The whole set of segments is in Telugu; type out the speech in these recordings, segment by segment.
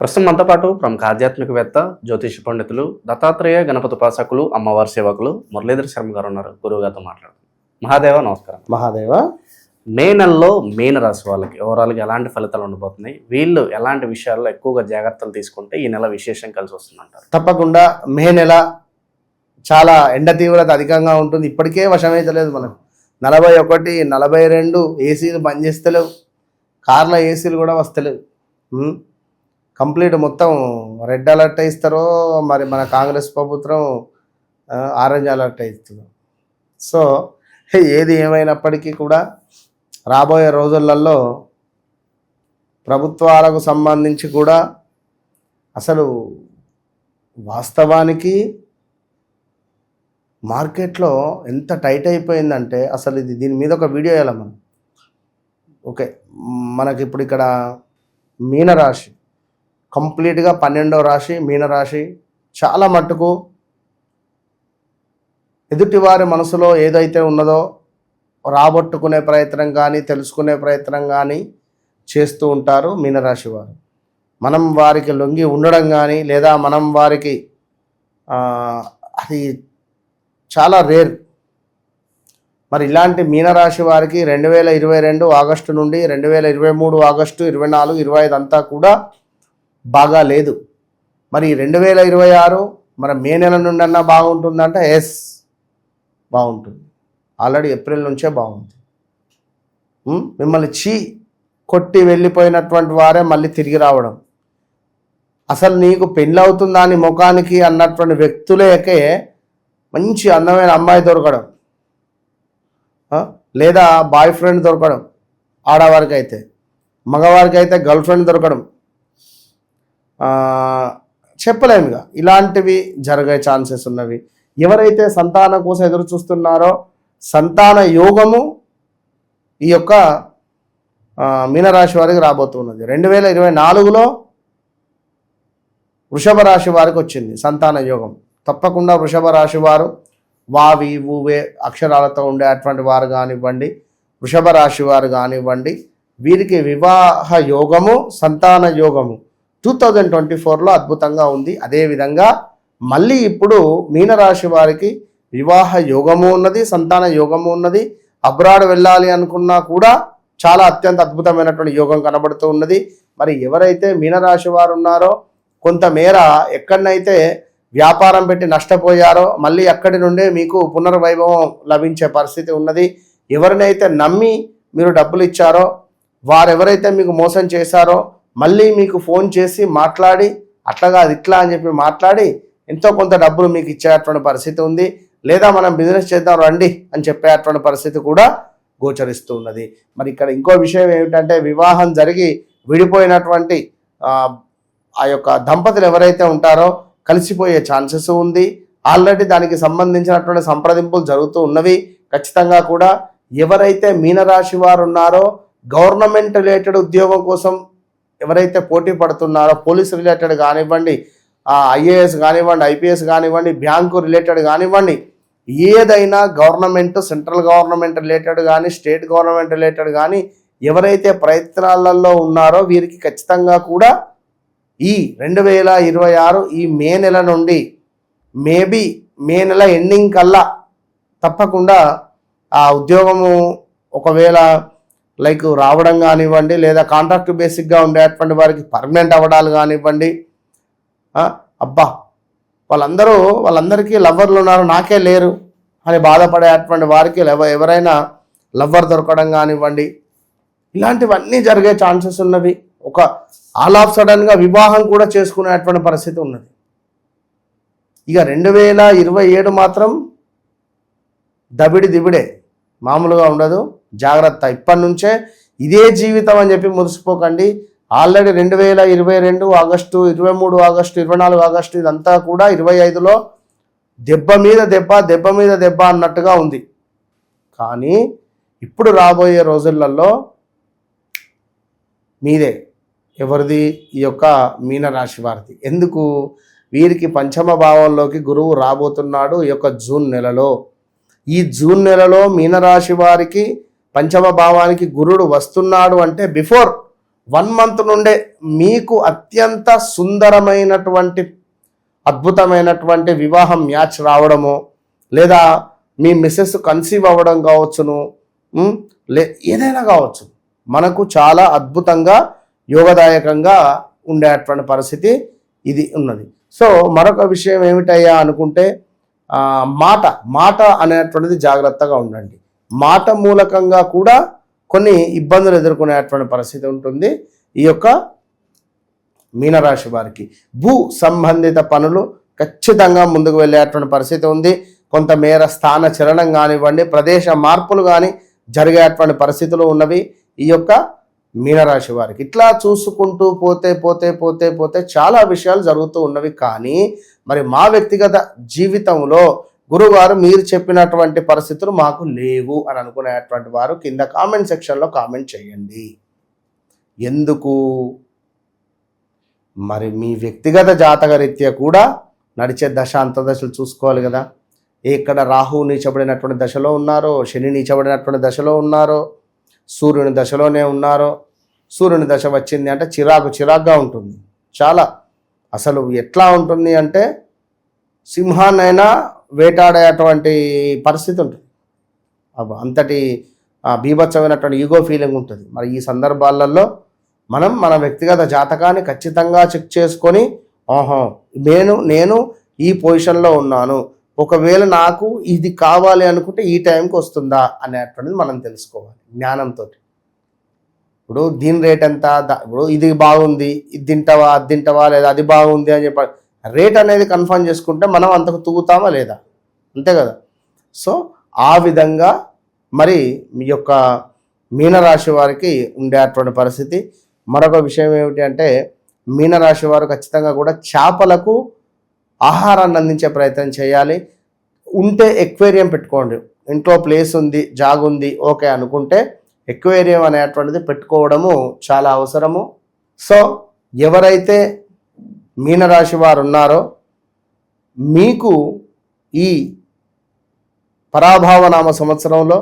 ప్రస్తుతం మనతో పాటు ప్రముఖ ఆధ్యాత్మికవేత్త, జ్యోతిష పండితులు, దత్తాత్రేయ గణపతి ఉపాసకులు, అమ్మవారి సేవకులు మురళీధర్ శర్మ గారు ఉన్నారు. గురువు గారితో మాట్లాడుతున్నాం. మహాదేవ నమస్కారం. మహాదేవ. మే నెలలో మీన రాశి వాళ్ళకి ఓవరాల్గా ఎలాంటి ఫలితాలు ఉండబోతున్నాయి, వీళ్ళు ఎలాంటి విషయాల్లో ఎక్కువగా జాగ్రత్తలు తీసుకుంటే ఈ నెల విశేషం కలిసి వస్తుందంటారు? తప్పకుండా మే నెల చాలా ఎండ తీవ్రత అధికంగా ఉంటుంది. ఇప్పటికే వశమైతలేదు మనకు. 41, 42 ఏసీలు బంద్ చేస్తలేవు, కార్ల ఏసీలు కూడా వస్తలేవు. కంప్లీట్ మొత్తం రెడ్ అలర్ట్ ఇస్తారో మరి మన కాంగ్రెస్ ప్రభుత్వం ఆరెంజ్ అలర్ట్ ఇస్తుంది. సో ఏది ఏమైనప్పటికీ కూడా రాబోయే రోజులలో ప్రభుత్వాలకు సంబంధించి కూడా అసలు వాస్తవానికి మార్కెట్లో ఎంత టైట్ అయిపోయిందంటే అసలు దీని మీద ఒక వీడియో వేయాలి మనం. ఓకే, మనకి ఇప్పుడు ఇక్కడ మీనరాశి కంప్లీట్గా 12వ రాశి మీనరాశి. చాలా మట్టుకు ఎదుటివారి మనసులో ఏదైతే ఉన్నదో రాబట్టుకునే ప్రయత్నం కానీ తెలుసుకునే ప్రయత్నం కానీ చేస్తూ ఉంటారు మీనరాశి వారు. మనం వారికి లొంగి ఉండడం కానీ లేదా మనం వారికి అది చాలా రేర్. మరి ఇలాంటి మీనరాశి వారికి 2022 ఆగస్టు నుండి 2023 ఆగస్టు 24, 25 అంతా కూడా బాగా లేదు. మరి 2026 మన మే నెల నుండి అన్నా బాగుంటుందంటే ఎస్ బాగుంటుంది. ఆల్రెడీ ఏప్రిల్ నుంచే బాగుంది. మిమ్మల్ని కొట్టి వెళ్ళిపోయినటువంటి వారే మళ్ళీ తిరిగి రావడం, అసలు నీకు పెళ్ళి అవుతుందా అని ముఖానికి అన్నటువంటి వ్యక్తులకే మంచి అందమైన అమ్మాయి దొరకడం, లేదా బాయ్ ఫ్రెండ్ దొరకడం, ఆడవారికి అయితే, మగవారికి అయితే గర్ల్ ఫ్రెండ్ దొరకడం, చెప్పలేముగా ఇలాంటివి జరిగే ఛాన్సెస్ ఉన్నవి. ఎవరైతే సంతానం కోసం ఎదురు చూస్తున్నారో సంతాన యోగము ఈ యొక్క మీనరాశి వారికి రాబోతున్నది. 2024లో వృషభ రాశి వారికి వచ్చింది సంతాన యోగం. తప్పకుండా వృషభ రాశి వారు వావి ఊవే అక్షరాలతో ఉండేటువంటి వారు కానివ్వండి, వృషభ రాశి వారు కానివ్వండి, వీరికి వివాహ యోగము సంతాన యోగము 2024లో అద్భుతంగా ఉంది. అదేవిధంగా మళ్ళీ ఇప్పుడు మీనరాశి వారికి వివాహ యోగము ఉన్నది, సంతాన యోగము ఉన్నది. అబ్రాడ్ వెళ్ళాలి అనుకున్నా కూడా చాలా అత్యంత అద్భుతమైనటువంటి యోగం కనబడుతూ ఉన్నది. మరి ఎవరైతే మీనరాశి వారు ఉన్నారో కొంతమేర ఎక్కడనైతే వ్యాపారం పెట్టి నష్టపోయారో మళ్ళీ అక్కడి నుండే మీకు పునర్వైభవం లభించే పరిస్థితి ఉన్నది. ఎవరినైతే నమ్మి మీరు డబ్బులు ఇచ్చారో వారెవరైతే మీకు మోసం చేశారో మళ్ళీ మీకు ఫోన్ చేసి మాట్లాడి అట్లాగా అది ఇట్లా అని చెప్పి మాట్లాడి ఎంతో కొంత డబ్బులు మీకు ఇచ్చేటువంటి పరిస్థితి ఉంది. లేదా మనం బిజినెస్ చేద్దాం రండి అని చెప్పేటువంటి పరిస్థితి కూడా గోచరిస్తూ ఉన్నది. మరి ఇక్కడ ఇంకో విషయం ఏమిటంటే వివాహం జరిగి విడిపోయినటువంటి ఆ యొక్క దంపతులు ఎవరైతే ఉంటారో కలిసిపోయే ఛాన్సెస్ ఉంది. ఆల్రెడీ దానికి సంబంధించినటువంటి సంప్రదింపులు జరుగుతూ ఉన్నవి. ఖచ్చితంగా కూడా ఎవరైతే మీనరాశి వారు ఉన్నారో గవర్నమెంట్ రిలేటెడ్ ఉద్యోగం కోసం ఎవరైతే పోటీ పడుతున్నారో పోలీస్ రిలేటెడ్ కానివ్వండి, ఐఏఎస్ కానివ్వండి, ఐపీఎస్ కానివ్వండి, బ్యాంకు రిలేటెడ్ కానివ్వండి, ఏదైనా గవర్నమెంట్ సెంట్రల్ గవర్నమెంట్ రిలేటెడ్ కానీ స్టేట్ గవర్నమెంట్ రిలేటెడ్ కానీ ఎవరైతే ప్రయత్నాలలో ఉన్నారో వీరికి ఖచ్చితంగా కూడా ఈ 2026 ఈ మే నెల నుండి మేబీ మే నెల ఎండింగ్ కల్లా తప్పకుండా ఆ ఉద్యోగము ఒకవేళ లైక్ రావడం కానివ్వండి, లేదా కాంట్రాక్ట్ బేసిక్గా ఉండేటువంటి వారికి పర్మనెంట్ అవ్వడాలు కానివ్వండి. అబ్బా వాళ్ళందరికీ లవ్వర్లు ఉన్నారు నాకే లేరు అని బాధపడేటువంటి వారికి ఎవరైనా లవ్వర్ దొరకడం కానివ్వండి, ఇలాంటివన్నీ జరిగే ఛాన్సెస్ ఉన్నవి. ఒక ఆల్ ఆఫ్ సడన్గా వివాహం కూడా చేసుకునేటువంటి పరిస్థితి ఉన్నది. ఇక 2027 మాత్రం దిబిడే మామూలుగా ఉండదు. జాగ్రత్త, ఇప్పటి నుంచే ఇదే జీవితం అని చెప్పి మురిసిపోకండి. ఆల్రెడీ 2022 ఆగస్టు, 23 ఆగస్టు, 24 ఆగస్టు ఇదంతా కూడా 25లో దెబ్బ మీద దెబ్బ అన్నట్టుగా ఉంది. కానీ ఇప్పుడు రాబోయే రోజులలో మీదే ఎవరిది ఈ యొక్క మీనరాశి వారిది. ఎందుకు? వీరికి పంచమ భావంలోకి గురువు రాబోతున్నాడు ఈ యొక్క జూన్ నెలలో. ఈ జూన్ నెలలో మీనరాశి వారికి పంచమ భావానికి గురుడు వస్తున్నాడు అంటే బిఫోర్ 1 మంత్ నుండే మీకు అత్యంత సుందరమైనటువంటి అద్భుతమైనటువంటి వివాహం మ్యాచ్ రావడము, లేదా మీ మిస్సెస్ కన్సీవ్ అవ్వడం కావచ్చును, ఏదైనా కావచ్చు, మనకు చాలా అద్భుతంగా యోగదాయకంగా ఉండేటువంటి పరిస్థితి ఇది ఉన్నది. సో మరొక విషయం ఏమిటయ్యా అనుకుంటే మాట అనేటువంటిది జాగ్రత్తగా ఉండండి. మాట మూలకంగా కూడా కొన్ని ఇబ్బందులు ఎదుర్కొనేటువంటి పరిస్థితి ఉంటుంది ఈ యొక్క మీనరాశి వారికి. భూ సంబంధిత పనులు ఖచ్చితంగా ముందుకు వెళ్ళేటువంటి పరిస్థితి ఉంది. కొంతమేర స్థాన చలనం కానివ్వండి, ప్రదేశ మార్పులు కానీ జరిగేటువంటి పరిస్థితులు ఉన్నవి ఈ యొక్క మీనరాశి వారికి. ఇట్లా చూసుకుంటూ పోతే పోతే పోతే పోతే చాలా విషయాలు జరుగుతూ ఉన్నవి. కానీ మరి మా వ్యక్తిగత జీవితంలో గురువారు మీరు చెప్పినటువంటి పరిస్థితులు మాకు లేవు అని అనుకునేటువంటి వారు కింద కామెంట్ సెక్షన్లో కామెంట్ చేయండి. ఎందుకు? మరి మీ వ్యక్తిగత జాతక రీత్యా కూడా నడిచే దశ అంతర్దశలు చూసుకోవాలి కదా. ఎక్కడ రాహు నీచబడినటువంటి దశలో ఉన్నారో, శని నీచబడినటువంటి దశలో ఉన్నారో, సూర్యుని దశలోనే ఉన్నారో. సూర్యుని దశ వచ్చింది అంటే చిరాకుగా ఉంటుంది. చాలా అసలు ఎట్లా ఉంటుంది అంటే సింహాన్నైనా వేటాడేటువంటి పరిస్థితి ఉంటుంది. అంతటి బీభత్సమైనటువంటి ఈగో ఫీలింగ్ ఉంటుంది. మరి ఈ సందర్భాలలో మనం మన వ్యక్తిగత జాతకాన్ని ఖచ్చితంగా చెక్ చేసుకొని, నేను ఈ పొజిషన్లో ఉన్నాను, ఒకవేళ నాకు ఇది కావాలి అనుకుంటే ఈ టైంకి వస్తుందా అనేటువంటిది మనం తెలుసుకోవాలి జ్ఞానంతో. ఇప్పుడు దీని రేట్ ఎంత, ఇప్పుడు ఇది బాగుంది, ఇది తింటావా, అది తింటావా, లేదా అది బాగుంది అని చెప్పి రేట్ అనేది కన్ఫర్మ్ చేసుకుంటే మనం అంతకు తూగుతామా లేదా, అంతే కదా. సో ఆ విధంగా మరి మీ యొక్క మీనరాశి వారికి ఉండేటువంటి పరిస్థితి. మరొక విషయం ఏమిటి అంటే మీనరాశి వారు ఖచ్చితంగా కూడా చేపలకు ఆహారాన్ని అందించే ప్రయత్నం చేయాలి. ఉంటే ఎక్వేరియం పెట్టుకోండి. ఇంట్లో ప్లేస్ ఉంది, జాగ్ ఉంది, ఓకే అనుకుంటే ఎక్వేరియం అనేటువంటిది పెట్టుకోవడము చాలా అవసరము. సో ఎవరైతే మీనరాశి వారు ఉన్నారో మీకు ఈ పరాభావనామ సంవత్సరంలో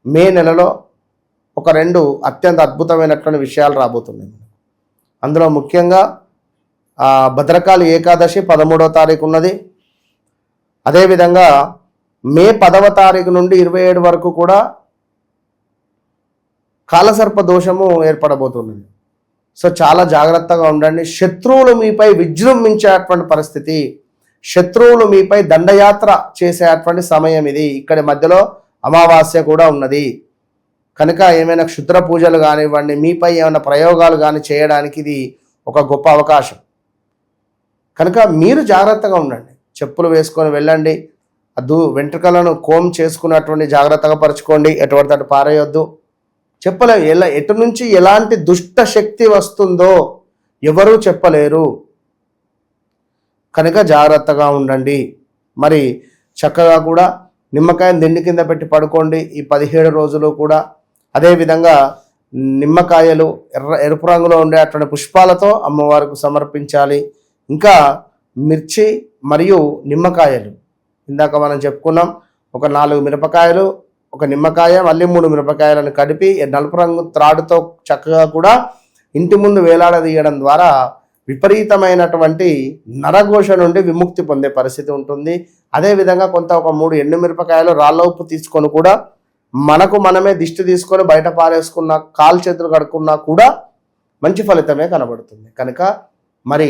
మే నెలలో ఒక 2 అత్యంత అద్భుతమైనటువంటి విషయాలు రాబోతున్నాయి. అందులో ముఖ్యంగా భద్రకాళి ఏకాదశి 13వ తారీఖు ఉన్నది. అదేవిధంగా మే 10వ తారీఖు నుండి 27 వరకు కూడా కాలసర్ప దోషము ఏర్పడబోతున్నది. సో చాలా జాగ్రత్తగా ఉండండి. శత్రువులు మీపై విజృంభించేటువంటి పరిస్థితి, శత్రువులు మీపై దండయాత్ర చేసేటువంటి సమయం ఇది. ఇక్కడ మధ్యలో అమావాస్య కూడా ఉన్నది కనుక ఏమైనా క్షుద్ర పూజలు కానివ్వండి, మీపై ఏమైనా ప్రయోగాలు కానీ చేయడానికి ఇది ఒక గొప్ప అవకాశం. కనుక మీరు జాగ్రత్తగా ఉండండి. చెప్పులు వేసుకొని వెళ్ళండి. వెంట్రుకలను కోమ్ చేసుకున్నటువంటి జాగ్రత్తగా పరుచుకోండి. ఎటువంటి అటు పారేయొద్దు. చెప్పలేము ఎటు నుంచి ఎలాంటి దుష్ట శక్తి వస్తుందో ఎవరూ చెప్పలేరు. కనుక జాగ్రత్తగా ఉండండి. మరి చక్కగా కూడా నిమ్మకాయను దిండి కింద పెట్టి పడుకోండి ఈ 17 రోజులు కూడా. అదేవిధంగా నిమ్మకాయలు ఎరుపు రంగులో ఉండే అటువంటి పుష్పాలతో అమ్మవారికి సమర్పించాలి. ఇంకా మిర్చి మరియు నిమ్మకాయలు ఇందాక మనం చెప్పుకున్నాం. ఒక 4 మిరపకాయలు, ఒక నిమ్మకాయ, మళ్ళీ 3 మిరపకాయలను కలిపి నలుపు రంగు త్రాడుతో చక్కగా కూడా ఇంటి ముందు వేలాడదీయడం ద్వారా విపరీతమైనటువంటి నరఘోష నుండి విముక్తి పొందే పరిస్థితి ఉంటుంది. అదేవిధంగా ఒక 3 ఎండుమిరపకాయలు రాళ్ళ ఉప్పు తీసుకొని కూడా మనకు మనమే దిష్టి తీసుకొని బయట పారేసుకున్న, కాలు చేతులు కడుక్కున్నా కూడా మంచి ఫలితమే కనబడుతుంది. కనుక మరి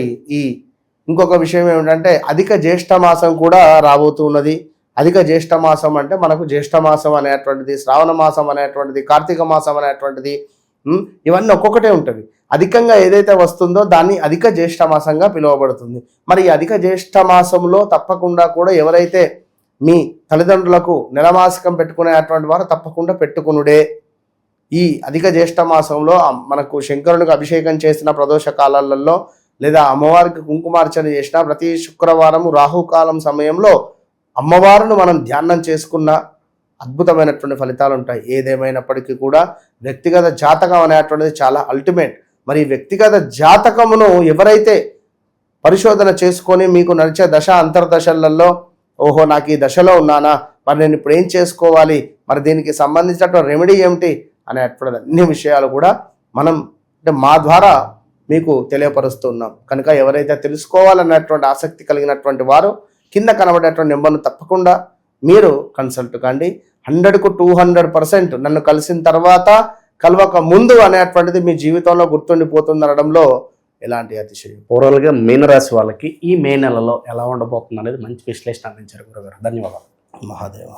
ఇంకొక విషయం ఏమిటంటే అధిక జ్యేష్ఠ మాసం కూడా రాబోతున్నది. అధిక జ్యేష్ఠ మాసం అంటే మనకు జ్యేష్ఠ మాసం అనేటువంటిది, శ్రావణ మాసం అనేటువంటిది, కార్తీక మాసం అనేటువంటిది, ఇవన్నీ ఒక్కొక్కటే ఉంటుంది. అధికంగా ఏదైతే వస్తుందో దాన్ని అధిక జ్యేష్ఠ మాసంగా పిలువబడుతుంది. మరి ఈ అధిక జ్యేష్ఠ మాసంలో తప్పకుండా కూడా ఎవరైతే మీ తల్లిదండ్రులకు నెలమాసికం పెట్టుకునేటువంటి వారు తప్పకుండా పెట్టుకునుడే. ఈ అధిక జ్యేష్ఠ మాసంలో మనకు శంకరునికి అభిషేకం చేసిన ప్రదోష కాలాలలో లేదా అమ్మవారికి కుంకుమార్చన చేసిన ప్రతి శుక్రవారం రాహుకాలం సమయంలో అమ్మవారిని మనం ధ్యానం చేసుకున్న అద్భుతమైనటువంటి ఫలితాలు ఉంటాయి. ఏదేమైనప్పటికీ కూడా వ్యక్తిగత జాతకం అనేటువంటిది చాలా అల్టిమేట్. మరి వ్యక్తిగత జాతకమును ఎవరైతే పరిశోధన చేసుకొని మీకు నడిచే దశ అంతర్దశలలో ఓహో నాకు ఈ దశలో ఉన్నానా, మరి నేను ఇప్పుడు ఏం చేసుకోవాలి, మరి దీనికి సంబంధించినటువంటి రెమెడీ ఏమిటి అనేటువంటి అన్ని విషయాలు కూడా మనం అంటే మా ద్వారా మీకు తెలియపరుస్తున్నాం. కనుక ఎవరైతే తెలుసుకోవాలన్నటువంటి ఆసక్తి కలిగినటువంటి వారు కింద కనబడేటువంటి నెంబర్ను తప్పకుండా మీరు కన్సల్ట్ కండి. 100కు 200% నన్ను కలిసిన తర్వాత కలవక ముందు అనేటువంటిది మీ జీవితంలో గుర్తుండిపోతుంది అనడంలో ఎలాంటి అతిశయం. ఓవరాల్గా మీనరాశి వాళ్ళకి ఈ మే నెలలో ఎలా ఉండబోతుంది అనేది మంచి విశ్లేషణ అందించారు గురుగారు. ధన్యవాదాలు. మహాదేవ.